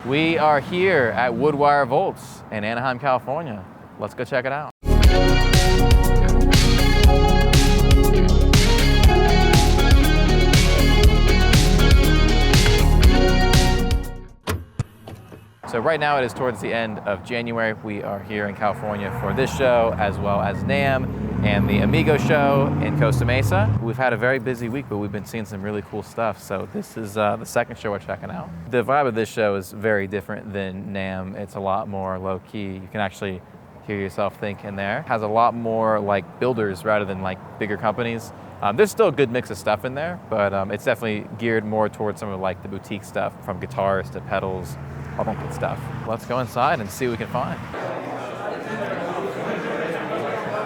We are here at Woodwire Volts in Anaheim, California. Let's go check it out. So right now it is towards the end of January. We are here in California for this show, as well as NAMM and the Amigo show in Costa Mesa. We've had a very busy week, but we've been seeing some really cool stuff. So this is the second show we're checking out. The vibe of this show is very different than NAMM. It's a lot more low key. You can actually hear yourself think in there. It has a lot more like builders rather than like bigger companies. There's still a good mix of stuff in there, but it's definitely geared more towards some of like the boutique stuff, from guitars to pedals, all that good stuff. Let's go inside and see what we can find.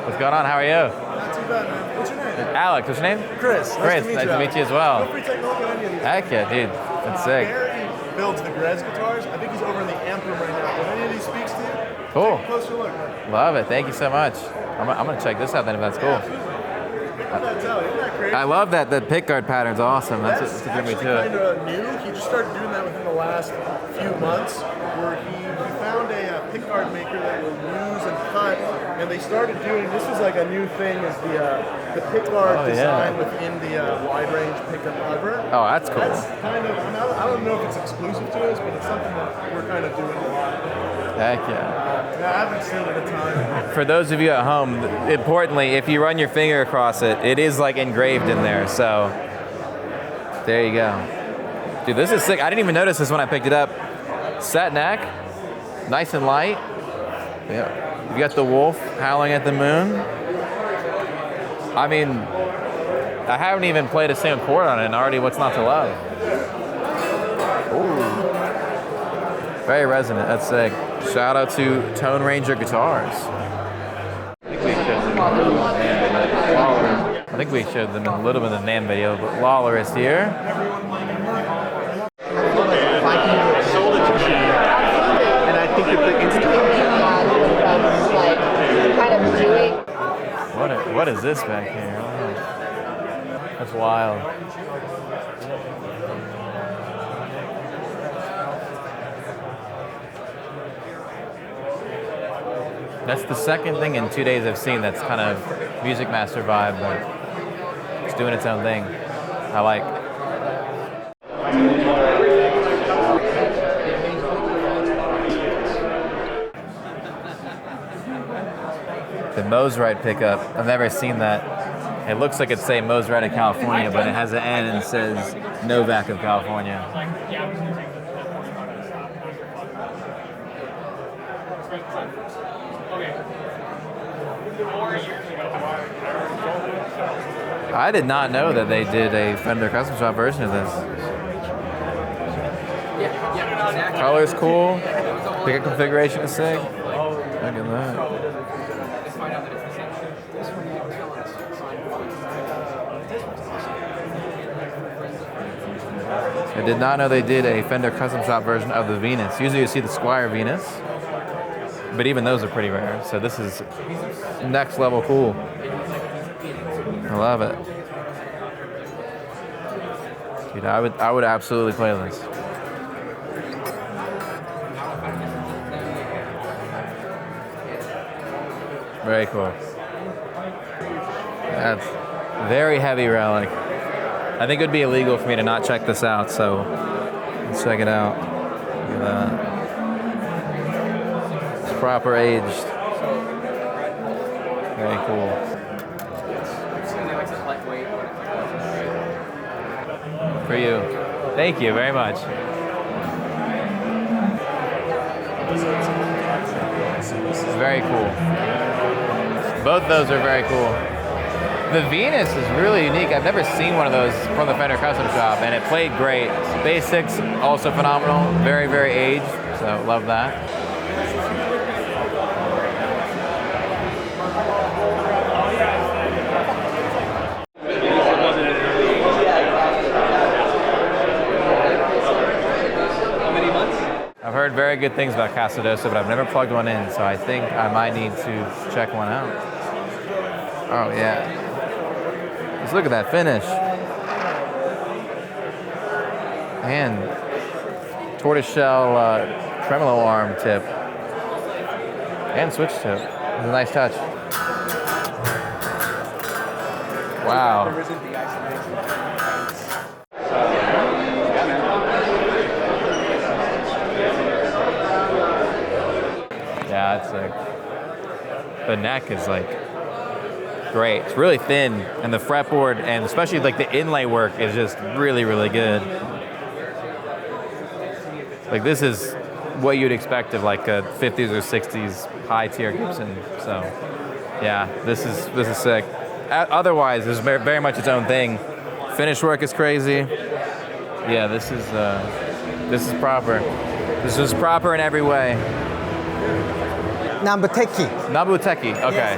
What's going on? How are you? Not too bad, man. What's your name? Alex. What's your name? Chris. Chris, nice to meet you as well. Feel free to take a look at any of these. Heck yeah, dude. That's sick. Barry builds the Grez guitars. I think he's over in the amp room right now. If any of these speaks to you, Cool. take a closer look, man. Love it. Thank you so much. I'm gonna check this out then if that's cool. That's out. Isn't that crazy? I love that. The pickguard pattern's awesome. That's That's what drew me actually to kind it. of new. He just started doing that within the last few months, where he found a pickguard maker that will use and cut, and they started doing, this is like a new thing, is the pickguard design within the wide range pickup cover. Oh, that's cool. That's kind of, I don't know if it's exclusive to us, but it's something that we're kind of doing a lot. Heck yeah. I haven't seen it a ton. For those of you at home, importantly, if you run your finger across it, it is like engraved in there. So there you go. Dude, this is sick. I didn't even notice this when I picked it up. Set neck, nice and light. Yeah. You got the wolf howling at the moon. I mean, I haven't even played a single chord on it, and already what's not to love? Ooh. Very resonant. That's sick. Shout out to Tone Ranger Guitars. I think we showed them a little bit in the NAMM video, but Lollar is here. And I think that the What is this back here? Oh, that's wild. That's the second thing in 2 days I've seen that's kind of Music Master vibe, but it's doing its own thing. I like. The Mosrite pickup, I've never seen that. It looks like it's say Mosrite of California, but it has an N and it says Novak of California. I did not know that they did a Fender Custom Shop version of this. Color's cool. Pickup configuration is sick. Look at that. I did not know they did a Fender Custom Shop version of the Venus. Usually you see the Squire Venus, but even those are pretty rare. So this is next level cool. I love it. Dude, I would absolutely play this. Very cool. That's very heavy relic. I think it would be illegal for me to not check this out, so let's check it out. Look at that. It's proper aged. Very cool. For you. Thank you very much. Very cool. Both those are very cool. The Venus is really unique. I've never seen one of those from the Fender Custom Shop, and it played great. Basics, also phenomenal. Very, very aged, so love that. I've heard very good things about Casadosa, but I've never plugged one in, so I think I might need to check one out. Oh yeah. Just look at that finish. And tortoiseshell tremolo arm tip and switch tip. It's a nice touch. Wow. Yeah, it's like, the neck is like great. It's really thin, and the fretboard, and especially like the inlay work is just really, really good. Like this is what you'd expect of like a 50s or 60s high tier Gibson. So yeah, this is sick. Otherwise, it's very much its own thing. Finish work is crazy. Yeah, this is proper. This is proper in every way. Nambuteki. Nambuteki, okay.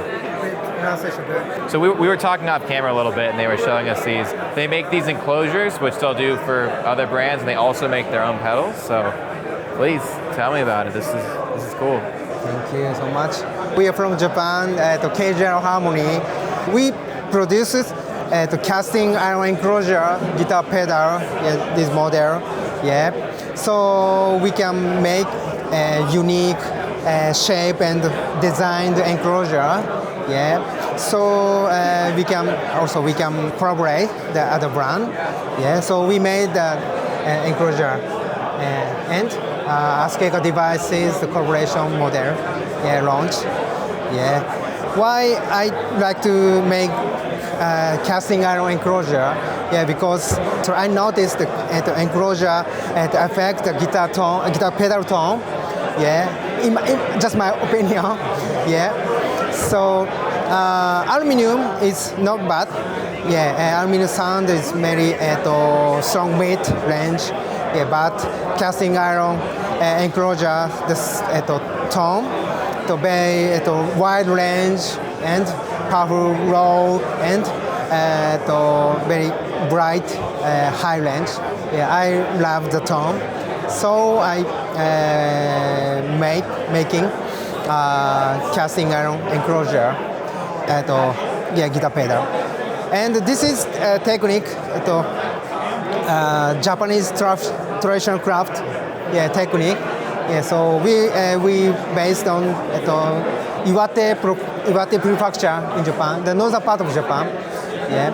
Yes. So we were talking off camera a little bit, and they were showing us these. They make these enclosures, which they'll do for other brands, and they also make their own pedals. So please tell me about it. This is cool. Thank you so much. We are from Japan at KGR Harmony. We produce the casting iron enclosure guitar pedal, this model. Yeah. So we can make a unique shape and designed enclosure. Yeah. So we can collaborate the other brand. Yeah. So we made the enclosure and Askeka Devices, the collaboration model, launch. Yeah. Why I like to make casting iron enclosure? Yeah, because I noticed the enclosure affect the guitar pedal tone. Yeah, in just my opinion. Yeah. So aluminum is not bad. Yeah, aluminum sound is very strong mid range. Yeah, but casting iron enclosure this tone to very wide range and powerful low and very bright high range. Yeah, I love the tone, so I making casting iron enclosure guitar pedal, and this is a technique Japanese traditional craft technique. Yeah, so we based on Iwate Prefecture in Japan, the northern part of Japan. Yeah,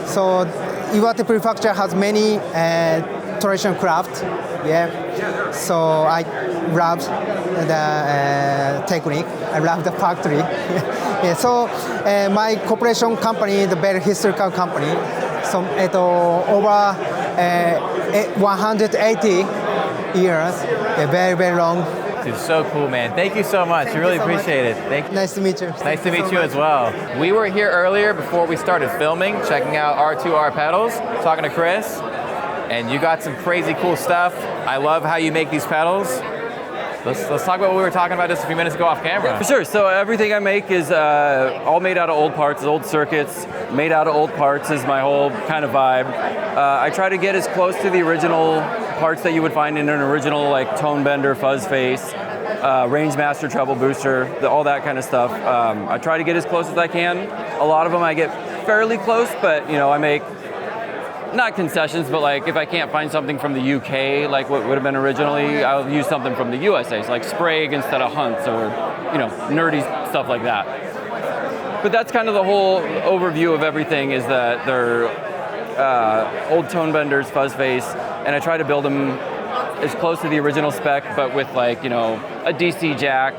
so Iwate Prefecture has many traditional craft. Yeah, so I love the technique. I love the factory. Yeah, so my corporation company, the very historical company, so over 180 years, very, very long. Dude, so cool, man. Thank you so much. I really appreciate it. Thank you. Nice to meet you. Nice to meet you as well. We were here earlier before we started filming, checking out R2R pedals, talking to Chris, and you got some crazy cool stuff. I love how you make these pedals. Let's talk about what we were talking about just a few minutes ago off camera. Yeah, for sure. So everything I make is all made out of old parts, old circuits, made out of old parts is my whole kind of vibe. I try to get as close to the original parts that you would find in an original like tone bender, fuzz face, range master, treble booster, all that kind of stuff. I try to get as close as I can. A lot of them I get fairly close, but I make not concessions, but like if I can't find something from the UK, like what would have been originally, I'll use something from the USA, so like Sprague instead of Hunts, or nerdy stuff like that. But that's kind of the whole overview of everything, is that they're old tone benders, fuzz face, and I try to build them as close to the original spec, but with like a DC jack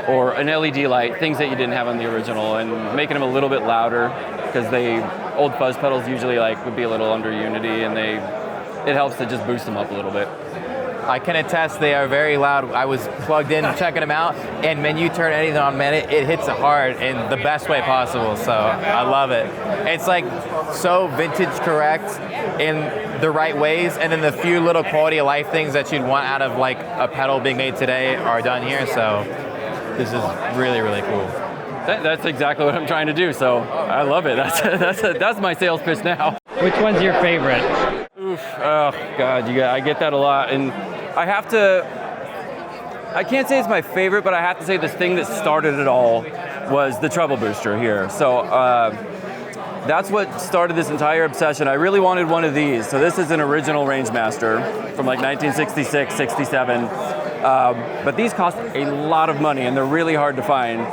or an LED light, things that you didn't have on the original, and making them a little bit louder, because old fuzz pedals usually would be a little under unity, and it helps to just boost them up a little bit. I can attest they are very loud. I was plugged in checking them out, and when you turn anything on, man, it hits it hard in the best way possible. So I love it. It's like so vintage correct in the right ways, and then the few little quality of life things that you'd want out of like a pedal being made today are done here. So this is really, really cool. That's exactly what I'm trying to do, so I love it. That's my sales pitch now. Which one's your favorite? Oof, oh God, I get that a lot, and I can't say it's my favorite, but I have to say the thing that started it all was the treble booster here. So that's what started this entire obsession. I really wanted one of these. So this is an original Rangemaster from like 1966, 67. But these cost a lot of money and they're really hard to find.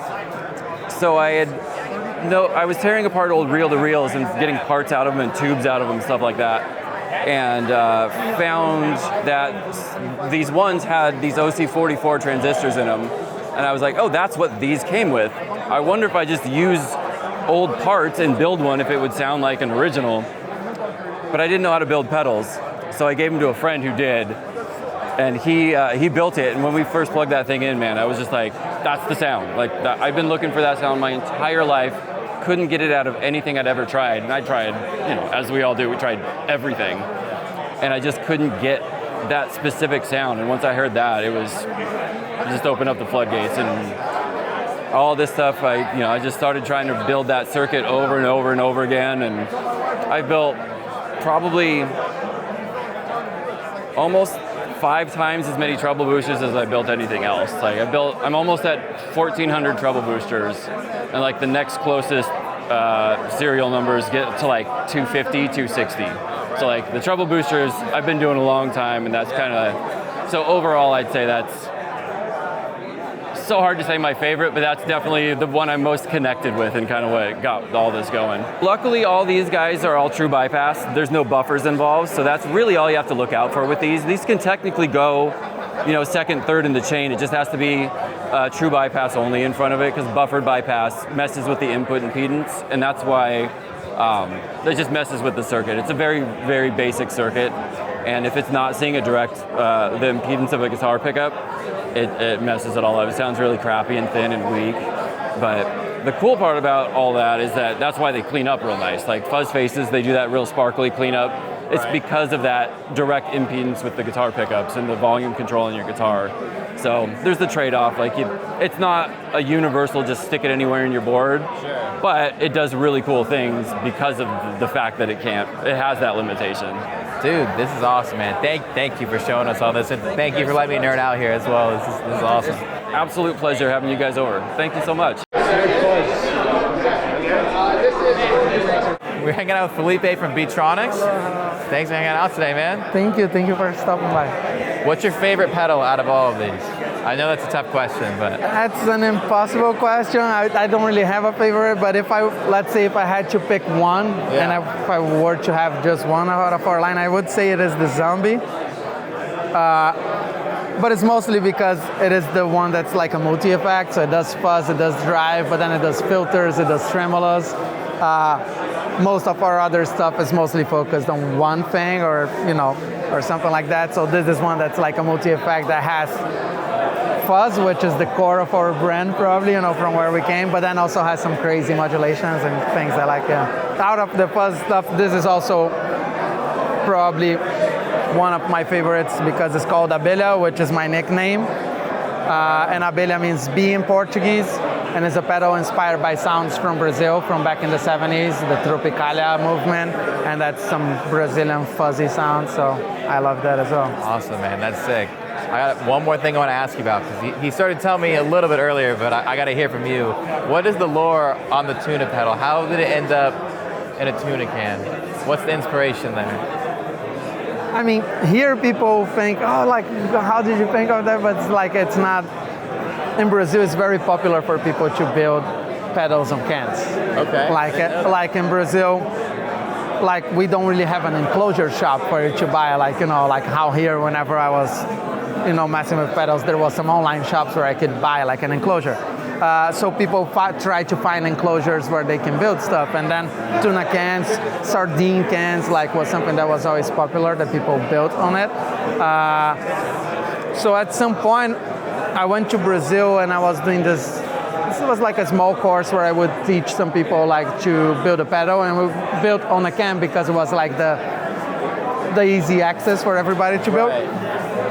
So I was tearing apart old reel-to-reels and getting parts out of them and tubes out of them, stuff like that. And found that these ones had these OC44 transistors in them. And I was like, oh, that's what these came with. I wonder if I just use old parts and build one if it would sound like an original. But I didn't know how to build pedals. So I gave them to a friend who did. And he built it, and when we first plugged that thing in, man, I was just like, that's the sound. Like, I've been looking for that sound my entire life, couldn't get it out of anything I'd ever tried, and I tried, as we all do, we tried everything, and I just couldn't get that specific sound, and once I heard that, it just opened up the floodgates, and all this stuff, I just started trying to build that circuit over and over and over again, and I built probably almost 5 times as many treble boosters as I built anything else. Like I'm almost at 1,400 treble boosters, and like the next closest serial numbers get to like 250, 260. So like the treble boosters, I've been doing a long time, and that's kind of, so overall I'd say that's so hard to say my favorite, but that's definitely the one I'm most connected with and kind of what got all this going. Luckily, all these guys are all true bypass. There's no buffers involved, so that's really all you have to look out for with these. These can technically go, second, third in the chain. It just has to be true bypass only in front of it, because buffered bypass messes with the input impedance, and that's why it just messes with the circuit. It's a very, very basic circuit, and if it's not seeing a direct, the impedance of a guitar pickup, it messes it all up. It sounds really crappy and thin and weak. But the cool part about all that is that that's why they clean up real nice. Like fuzz faces, they do that real sparkly cleanup. It's because of that direct impedance with the guitar pickups and the volume control in your guitar. So there's the trade-off. Like it's not a universal just stick it anywhere in your board, but it does really cool things because of the fact that it has that limitation. Dude, this is awesome, man. Thank you for showing us all this, and thank you for letting me nerd out here as well. This is awesome. Absolute pleasure having you guys over. Thank you so much. We're hanging out with Felipe from Beetronics. Thanks for hanging out today, man. Thank you for stopping by. What's your favorite pedal out of all of these? I know that's a tough question, but That's an impossible question. I don't really have a favorite, but let's say if I had to pick one, and if I were to have just one out of our line, I would say it is the Zombie. But it's mostly because it is the one that's like a multi-effect, so it does fuzz, it does drive, but then it does filters, it does tremolos. Most of our other stuff is mostly focused on one thing or something like that. So this is one that's like a multi-effect that has fuzz, which is the core of our brand probably, from where we came, but then also has some crazy modulations and things I like. Out of the fuzz stuff, this is also probably one of my favorites because it's called Abelha, which is my nickname. And Abelha means bee in Portuguese, and it's a pedal inspired by sounds from Brazil from back in the 70s, the Tropicalia movement, and that's some Brazilian fuzzy sound, so I love that as well. awesome, man. That's sick. I got one more thing I want to ask you about, because he started telling me a little bit earlier, but I got to hear from you. What is the lore on the tuna pedal? How did it end up in a tuna can? What's the inspiration there? I mean, here people think, how did you think of that? But it's not. In Brazil, it's very popular for people to build pedals on cans. Okay. Like in Brazil, we don't really have an enclosure shop for you to buy. Like how here, whenever I was, messing with pedals, there was some online shops where I could buy like an enclosure. So people try to find enclosures where they can build stuff, and then tuna cans, sardine cans, was something that was always popular that people built on it. So at some point, I went to Brazil and I was doing this. This was like a small course where I would teach some people to build a pedal, and we built on a can because it was like the easy access for everybody to build. Right.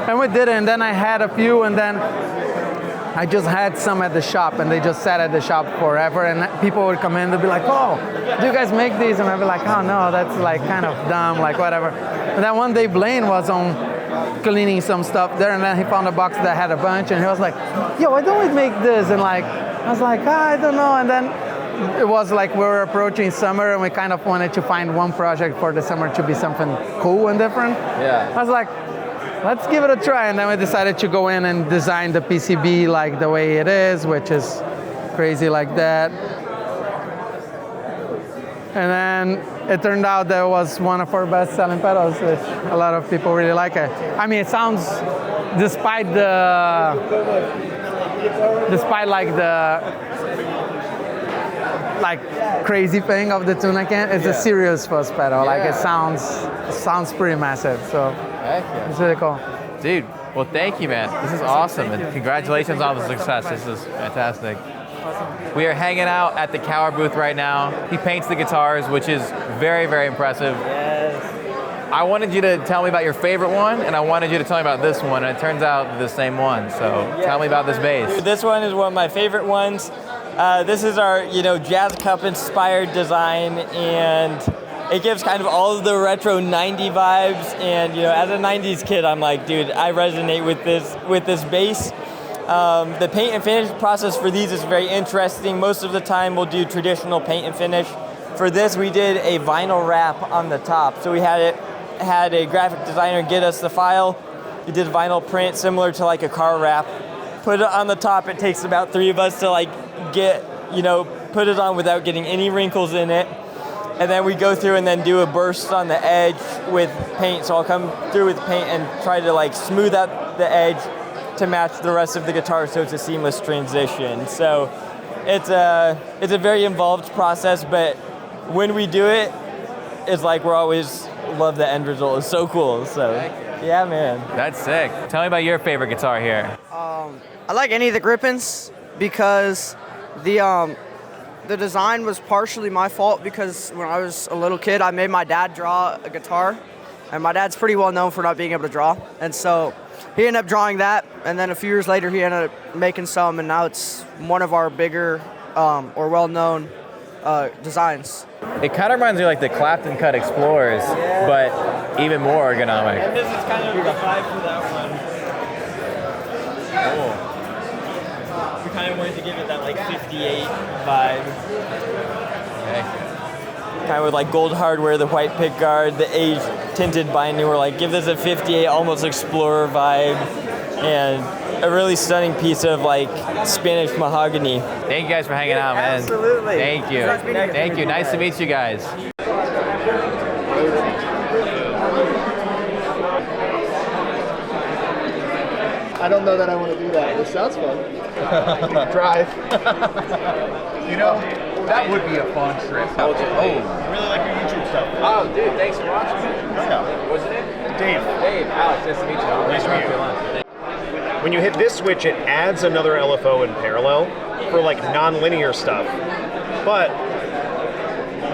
And we did it, and then I had a few, and then I just had some at the shop, and they just sat at the shop forever, and people would come in and be like, oh, do you guys make these? And I'd be like, oh no, that's kind of dumb, whatever. And then one day Blaine was on cleaning some stuff there, and then he found a box that had a bunch, and he was like, yo, why don't we make this? And I was like, I don't know. And then it was like we were approaching summer and we kind of wanted to find one project for the summer to be something cool and different. Yeah. I was like, let's give it a try. And then we decided to go in and design the PCB like the way it is, which is crazy like that. And then it turned out that it was one of our best selling pedals, which a lot of people really like it. I mean, it sounds, despite like crazy thing of the tuna can, it's a serious fuzz pedal. Like it sounds pretty massive. So it's really cool. Dude, well, thank you, man. This is awesome, and congratulations on the success. This is fantastic. We are hanging out at the Cower booth right now. He paints the guitars, which is very, very impressive. Yes. I wanted you to tell me about your favorite one, and I wanted you to tell me about this one, and it turns out the same one. So tell me about this bass. This one is one of my favorite ones. This is our, Jazz Cup inspired design, and it gives kind of all of the retro 90 vibes. And as a 90s kid, I'm like, dude, I resonate with this bass. The paint and finish process for these is very interesting. Most of the time we'll do traditional paint and finish. For this we did a vinyl wrap on the top. So we had a graphic designer get us the file. We did a vinyl print similar to like a car wrap. Put it on the top. It takes about 3 of us to put it on without getting any wrinkles in it. And then we go through and then do a burst on the edge with paint. So I'll come through with paint and try to smooth out the edge to match the rest of the guitar so it's a seamless transition. So it's a very involved process, but when we do it, it's like we're always love the end result. It's so cool. So yeah, man. That's sick. Tell me about your favorite guitar here. I like any of the Grippins because the design was partially my fault because when I was a little kid, I made my dad draw a guitar, and my dad's pretty well known for not being able to draw, and so he ended up drawing that, and then a few years later he ended up making some, and now it's one of our bigger or well-known designs. It kind of reminds me of like the Clapton Cut Explorers, but even more ergonomic. And this is kind of the vibe for that one. We kind of wanted to give it that 58 vibe. Kind of with gold hardware, the white pick guard, the age tinted binding. We're give this a 58, almost Explorer vibe, and a really stunning piece of Spanish mahogany. Thank you guys for hanging out, man. Absolutely. Thank you. Thank you. Nice to meet you guys. I don't know that I want to do that. This sounds fun. Drive. That would be a fun trip. I really like your YouTube stuff. Oh, dude, thanks for watching. What's your name? Dave. Dave, Alex, nice to meet you. Nice to meet you. When you hit this switch, it adds another LFO in parallel for non-linear stuff. But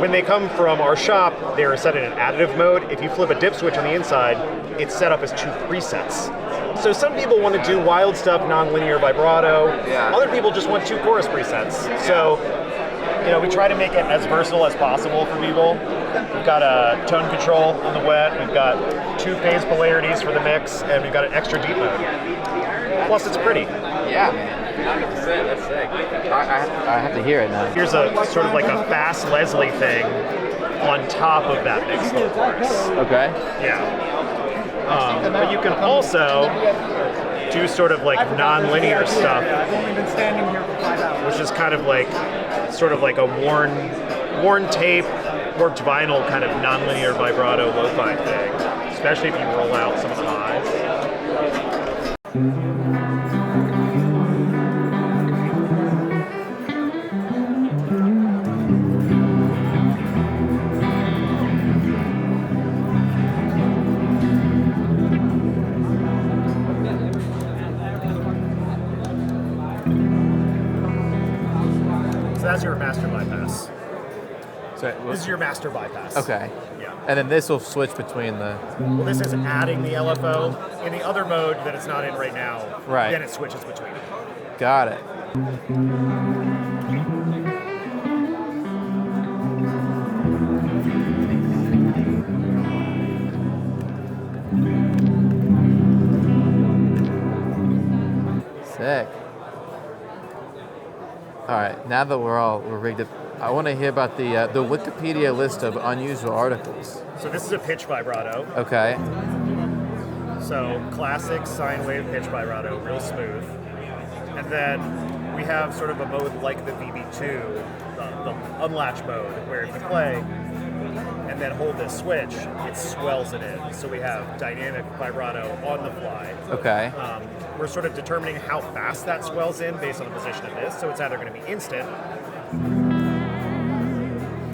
when they come from our shop, they're set in an additive mode. If you flip a dip switch on the inside, it's set up as 2 presets. So some people want to do wild stuff, non-linear vibrato. Yeah. Other people just want 2 chorus presets. So, we try to make it as versatile as possible for people. We've got a tone control on the wet. We've got 2 phase polarities for the mix, and we've got an extra deep mode. Plus, it's pretty. Yeah, man. 90%. That's sick. I have to hear it now. Here's a sort of a fast Leslie thing on top of that mix low chorus. Okay. Yeah. But you can also do sort of non-linear stuff, which is kind of sort of a worn tape, worked vinyl kind of non-linear vibrato lo-fi thing, especially if you roll out some of the highs. That's your master bypass. So, This is your master bypass. okay. Yeah. And then this will switch between the... Well, this is adding the LFO. In the other mode that it's not in right now, Right. then it switches between. Got it. Sick. All right, now that we're rigged up, I want to hear about the Wikipedia list of unusual articles. So this is a pitch vibrato. Okay. So classic sine wave pitch vibrato, real smooth. And then we have sort of a mode like the VB2, the unlatch mode, where if you play and then hold this switch, it swells it in. So we have dynamic vibrato on the fly. Okay. We're sort of determining how fast that swells in based on the position of this. So it's either going to be instant,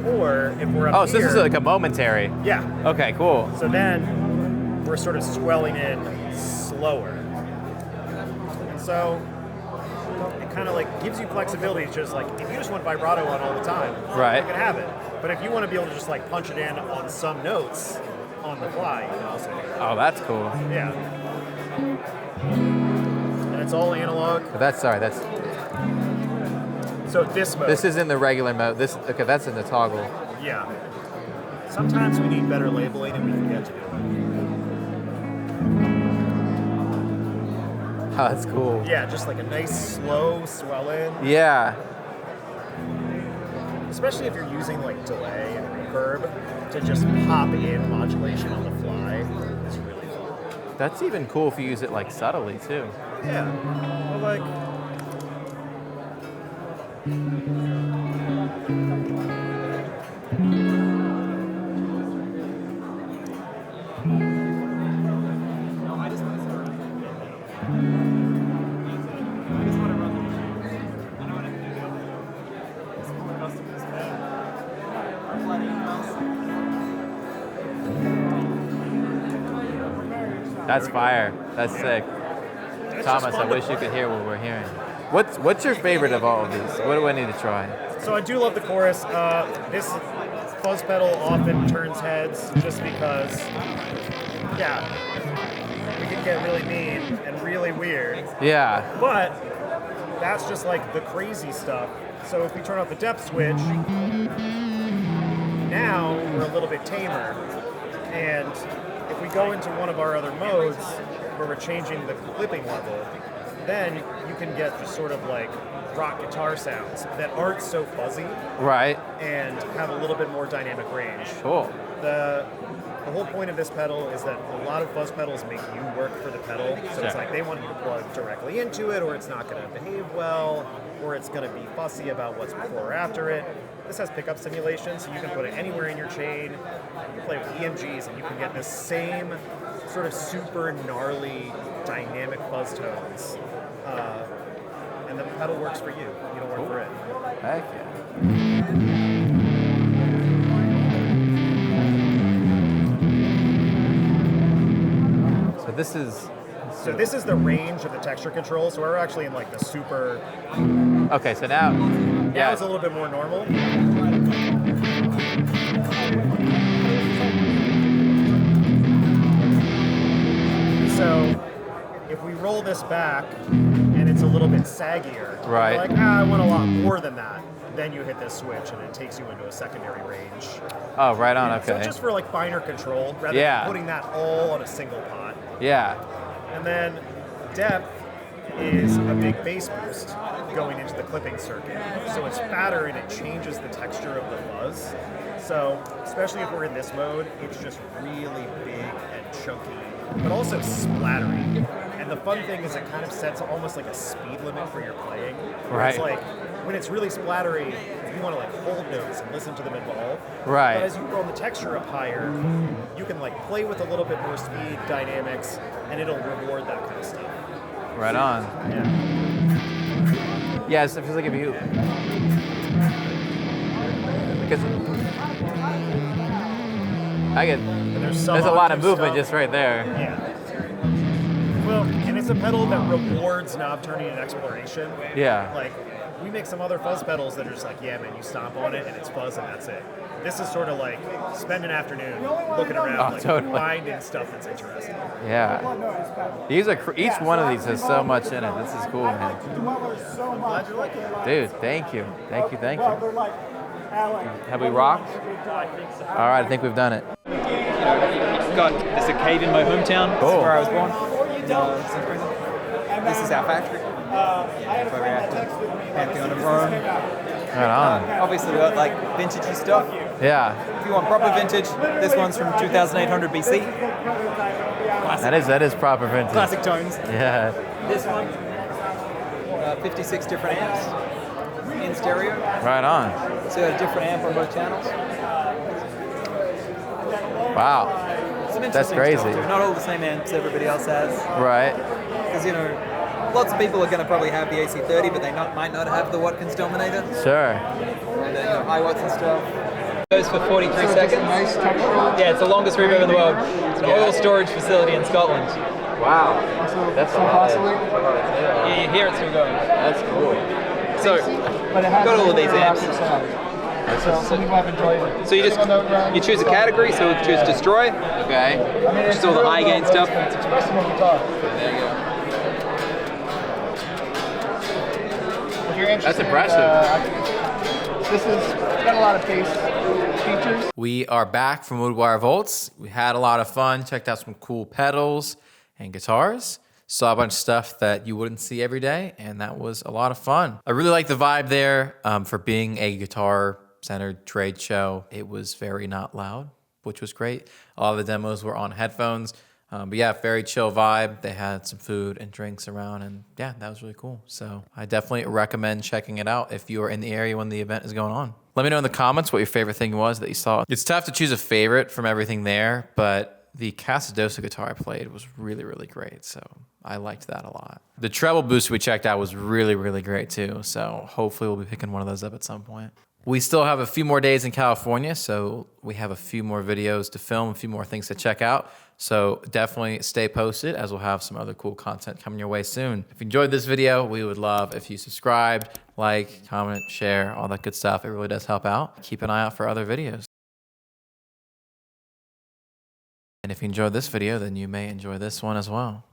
or if we're up Oh, so here, this is like a momentary. yeah. Okay, cool. So then we're sort of swelling in slower. And so it kind of like gives you flexibility. It's just like, if you just want vibrato on all the time, Right. you can have it. But if you want to be able to just like punch it in on some notes on the fly, you can also do that. Oh, that's cool. Yeah. And it's all analog. But that's So this mode. this is in the regular mode. Okay, that's in the toggle. Yeah. Sometimes we need better labeling and we forget to do it. Oh, that's cool. Yeah, just like a nice slow swell in. Yeah. Especially if you're using like delay and reverb to just pop in modulation on the fly. It's really fun. That's even cool if you use it like subtly too. Yeah. Well, like. That's fire. That's sick. It's Thomas, just I fun to wish you play. could hear what we're hearing. What's your favorite of all of these? What do I need to try? So I do love the chorus. This fuzz pedal often turns heads just because, yeah, we can get really mean and really weird. Yeah. But that's just like the crazy stuff. So if we turn off the depth switch, now we're a little bit tamer. And if we go into one of our other modes where we're changing the clipping level, then you can get just sort of like rock guitar sounds that aren't so fuzzy Right. and have a little bit more dynamic range. Cool. The whole point of this pedal is that a lot of fuzz pedals make you work for the pedal. So it's Yeah. like they want you to plug directly into it, or it's not going to behave well, or it's going to be fussy about what's before or after it. This has pickup simulation, so you can put it anywhere in your chain. You can play with EMGs, and you can get the same sort of super gnarly, dynamic fuzz tones. And the pedal works for you. You don't work for it. Heck yeah. So this is. So this is the range of the texture control. So we're actually in like the super. Okay, so now. Now Yeah. it's a little bit more normal. So if we roll this back and it's a little bit saggier, Right. you're like, I want a lot more than that. Then you hit this switch and it takes you into a secondary range. Oh, right on. So Okay. just for like finer control, rather Yeah. than putting that all on a single pot. Yeah. And then depth is a big bass boost going into the clipping circuit. So it's fatter and it changes the texture of the fuzz. So especially if we're in this mode, it's just really big and chunky, but also splattery. And the fun thing is it kind of sets almost like a speed limit for your playing. Where It's Right. like when it's really splattery, you want to like hold notes and listen to them evolve. Right. But as you roll the texture up higher, you can like play with a little bit more speed, dynamics, and it'll reward that kind of stuff. Right on. Yeah. Yeah, it feels like if you. Because. I get. And there's There's a lot of octave movement stuff. just right there. Yeah. Well, and it's a pedal that rewards knob turning and exploration. Yeah. Like, we make some other fuzz pedals that are just like, yeah, man, you stomp on it and it's fuzz and that's it. This is sort of like spend an afternoon looking around, Oh, like totally. finding stuff that's interesting. Yeah. These are each one of these has so much in it. This is cool, man. I'm glad you like it. Dude, thank you. Thank you, thank you. Have we rocked? All right, I think we've done it. It's a cave in my hometown. Cool. That's where I was born. This is our factory. Where we're at Pantheon of Rome. Right on. Obviously, we've got like vintagey stuff. Yeah. If you want proper vintage, this one's from 2800 BC. Classic. That is proper vintage. Classic tones. Yeah. This one, 56 different amps in stereo. Right on. So you have a different amp on both channels. Wow. Some That's interesting crazy. stuff too. Not all the same amps everybody else has. Right. Because, you know, lots of people are going to probably have the AC30, but they might not have the Watkins Dominator. Sure. And then, you know, high watts and stuff. Goes for 43 seconds. Nice textural. Yeah, it's the longest reverb in the world. It's an oil storage facility in Scotland. Wow. That's awesome. Yeah, you hear it still going. That's cool. So, got all of these amps. So you choose a category, so we choose Destroy. Okay. Which is all the high gain stuff. There you go. That's impressive. This has got a lot of bass features. We are back from Woodwire Volts. We had a lot of fun, checked out some cool pedals and guitars, saw a bunch of stuff that you wouldn't see every day, and that was a lot of fun. I really like the vibe there for being a guitar-centered trade show. It was very not loud, which was great. All of the demos were on headphones. But yeah, very chill vibe. They had some food and drinks around, and yeah, that was really cool. So I definitely recommend checking it out if you are in the area when the event is going on. Let me know in the comments what your favorite thing was that you saw. It's tough to choose a favorite from everything there, but the Casadosa guitar I played was really, really great. So I liked that a lot. The treble boost we checked out was really, really great too. So hopefully we'll be picking one of those up at some point. We still have a few more days in California, so we have a few more videos to film, a few more things to check out. So definitely stay posted, as we'll have some other cool content coming your way soon. If you enjoyed this video, we would love if you subscribed, like, comment, share, all that good stuff. It really does help out. Keep an eye out for other videos. And if you enjoyed this video, then you may enjoy this one as well.